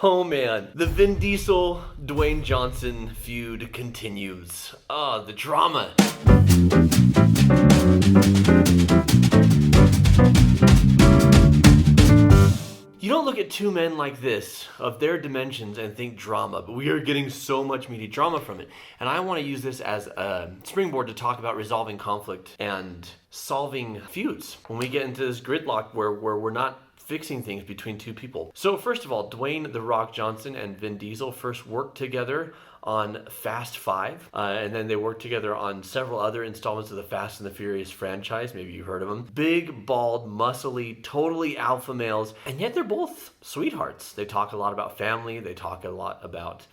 Oh man, the Vin Diesel, Dwayne Johnson feud continues. The drama. You don't look at two men like this, of their dimensions, and think drama, but we are getting so much media drama from it. And I want to use this as a springboard to talk about resolving conflict and solving feuds when we get into this gridlock where we're not fixing things between two people. So first of all, Dwayne "The Rock" Johnson and Vin Diesel first worked together on Fast 5, and then they worked together on several other installments of the Fast and the Furious franchise. Maybe you heard of them. Big, bald, muscly, totally alpha males, and yet they're both sweethearts. They talk a lot about family, they talk a lot about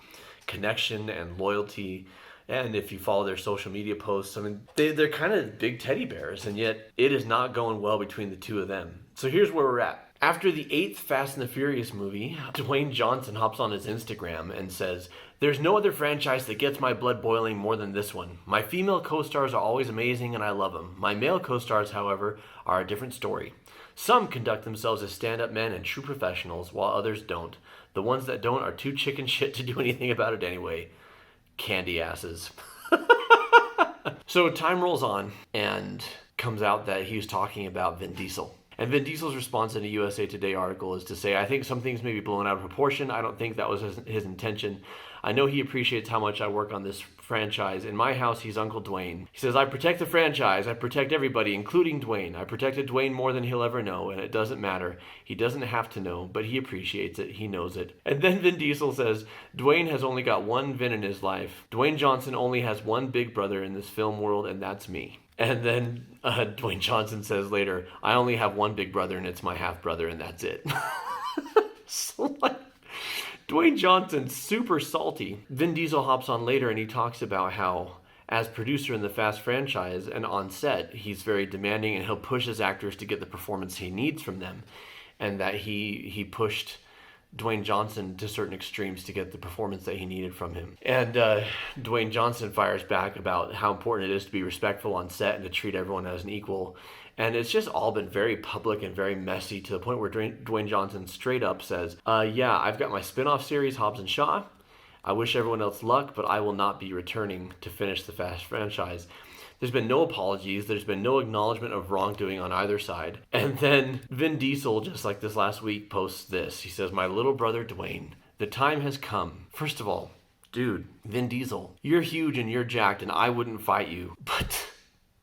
connection and loyalty. And if you follow their social media posts, I mean, they're kind of big teddy bears, and yet it is not going well between the two of them. So here's where we're at. After the 8th Fast and the Furious movie, Dwayne Johnson hops on his Instagram and says, "There's no other franchise that gets my blood boiling more than this one. My female co-stars are always amazing and I love them. My male co-stars, however, are a different story. Some conduct themselves as stand-up men and true professionals, while others don't. The ones that don't are too chicken shit to do anything about it anyway. Candy asses." So time rolls on and comes out that he was talking about Vin Diesel. And Vin Diesel's response in a USA Today article is to say, "I think some things may be blown out of proportion. I don't think that was his intention. I know he appreciates how much I work on this franchise. In my house, he's Uncle Dwayne." He says, "I protect the franchise. I protect everybody, including Dwayne. I protected Dwayne more than he'll ever know, and it doesn't matter. He doesn't have to know, but he appreciates it. He knows it." And then Vin Diesel says, "Dwayne has only got one Vin in his life. Dwayne Johnson only has one big brother in this film world, and that's me." And then Dwayne Johnson says later, "I only have one big brother, and it's my half-brother, and that's it." So, like, Dwayne Johnson's super salty. Vin Diesel hops on later and he talks about how, as producer in the Fast franchise and on set, he's very demanding and he'll push his actors to get the performance he needs from them. And that he pushed Dwayne Johnson to certain extremes to get the performance that he needed from him. And Dwayne Johnson fires back about how important it is to be respectful on set and to treat everyone as an equal. And it's just all been very public and very messy to the point where Dwayne Johnson straight up says, "Yeah, I've got my spin-off series, Hobbs and Shaw. I wish everyone else luck, but I will not be returning to finish the Fast franchise." There's been no apologies. There's been no acknowledgement of wrongdoing on either side. And then Vin Diesel, just like this last week, posts this. He says, "My little brother Dwayne, the time has come." First of all, dude, Vin Diesel, you're huge and you're jacked and I wouldn't fight you. But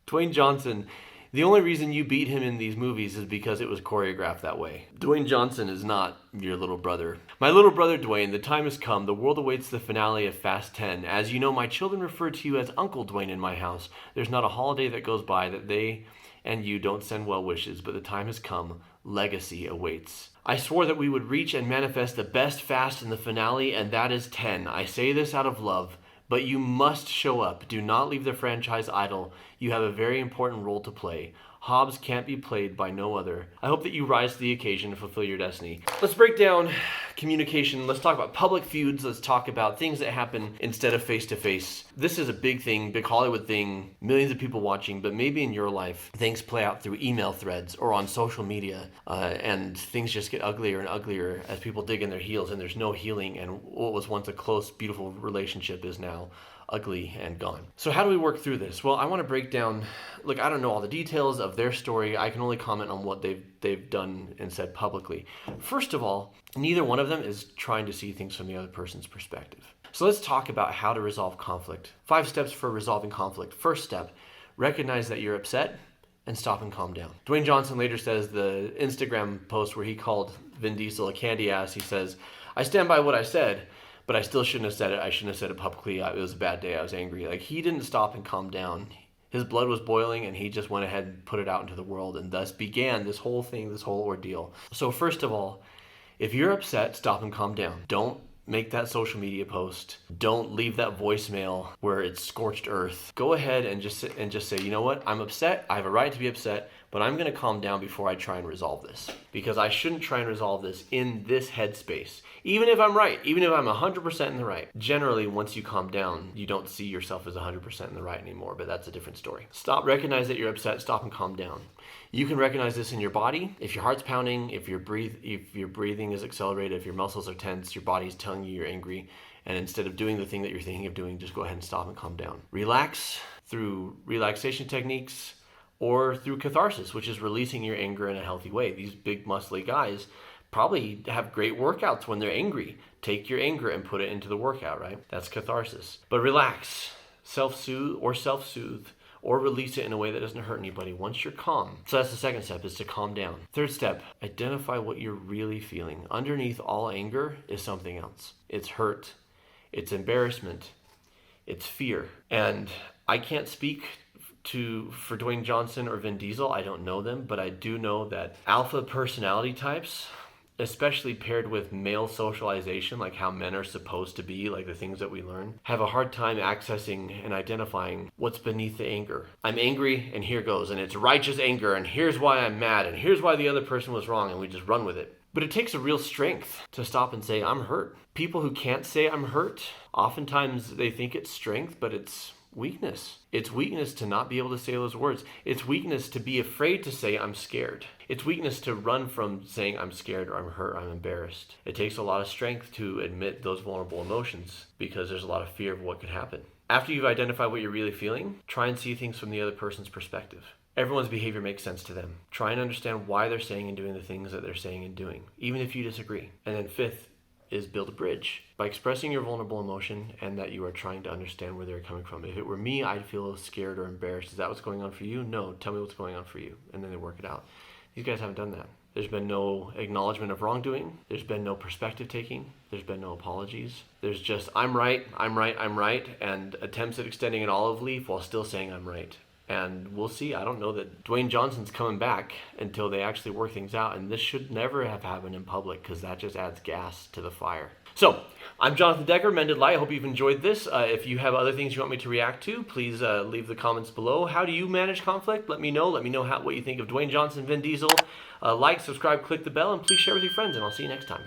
Dwayne Johnson, the only reason you beat him in these movies is because it was choreographed that way. Dwayne Johnson is not your little brother. "My little brother Dwayne, the time has come. The world awaits the finale of Fast 10. As you know, my children refer to you as Uncle Dwayne in my house. There's not a holiday that goes by that they and you don't send well wishes, but the time has come. Legacy awaits. I swore that we would reach and manifest the best Fast in the finale, and that is 10. I say this out of love. But you must show up. Do not leave the franchise idle. You have a very important role to play. Hobbs can't be played by no other. I hope that you rise to the occasion and fulfill your destiny." Let's break down communication. Let's talk about public feuds. Let's talk about things that happen instead of face-to-face. This is a big thing, big Hollywood thing, millions of people watching, but maybe in your life, things play out through email threads or on social media, and things just get uglier and uglier as people dig in their heels and there's no healing, and what was once a close, beautiful relationship is now ugly and gone. So how do we work through this? Well, I want to break down, look, I don't know all the details of their story. I can only comment on what they've done and said publicly. First of all, neither one of them is trying to see things from the other person's perspective. So let's talk about how to resolve conflict. 5 steps for resolving conflict. First step, recognize that you're upset and stop and calm down. Dwayne Johnson later says the Instagram post where he called Vin Diesel a candy ass, he says, "I stand by what I said, but I still shouldn't have said it. I shouldn't have said it publicly. It was a bad day. I was angry." Like, he didn't stop and calm down. His blood was boiling and he just went ahead and put it out into the world, and thus began this whole thing, this whole ordeal. So first of all, if you're upset, stop and calm down. Don't make that social media post. Don't leave that voicemail where it's scorched earth. Go ahead and just say, "You know what? I'm upset. I have a right to be upset, but I'm going to calm down before I try and resolve this, because I shouldn't try and resolve this in this headspace. Even if I'm right, even if I'm 100% in the right. Generally, once you calm down, you don't see yourself as 100% in the right anymore, but that's a different story. Stop, recognize that you're upset, stop and calm down. You can recognize this in your body. If your heart's pounding, if your breathing is accelerated, if your muscles are tense, your body's telling you you're angry, and instead of doing the thing that you're thinking of doing, just go ahead and stop and calm down. Relax through relaxation techniques, or through catharsis, which is releasing your anger in a healthy way. These big muscly guys probably have great workouts when they're angry. Take your anger and put it into the workout, right? That's catharsis. But relax, self-soothe, or release it in a way that doesn't hurt anybody once you're calm. So that's the second step, is to calm down. Third step, identify what you're really feeling. Underneath all anger is something else. It's hurt, it's embarrassment, it's fear. And I can't speak for Dwayne Johnson or Vin Diesel. I don't know them, but I do know that alpha personality types, especially paired with male socialization, like how men are supposed to be, like the things that we learn, have a hard time accessing and identifying what's beneath the anger. I'm angry, and here goes, and it's righteous anger, and here's why I'm mad, and here's why the other person was wrong, and we just run with it. But it takes a real strength to stop and say, I'm hurt. People who can't say I'm hurt, oftentimes they think it's strength, but it's weakness. It's weakness to not be able to say those words. It's weakness to be afraid to say I'm scared. It's weakness to run from saying I'm scared or I'm hurt or I'm embarrassed. It takes a lot of strength to admit those vulnerable emotions because there's a lot of fear of what could happen. After you've identified what you're really feeling, try and see things from the other person's perspective. Everyone's behavior makes sense to them. Try and understand why they're saying and doing the things that they're saying and doing, even if you disagree. And then fifth is build a bridge by expressing your vulnerable emotion and that you are trying to understand where they're coming from. If it were me, I'd feel scared or embarrassed. Is that what's going on for you? No, tell me what's going on for you. And then they work it out. These guys haven't done that. There's been no acknowledgement of wrongdoing. There's been no perspective taking. There's been no apologies. There's just, I'm right, and attempts at extending an olive leaf while still saying I'm right. And we'll see. I don't know that Dwayne Johnson's coming back until they actually work things out. And this should never have happened in public because that just adds gas to the fire. So I'm Jonathan Decker, Mended Light. I hope you've enjoyed this. If you have other things you want me to react to, please leave the comments below. How do you manage conflict? Let me know. Let me know what you think of Dwayne Johnson, Vin Diesel. Like, subscribe, click the bell, and please share with your friends. And I'll see you next time.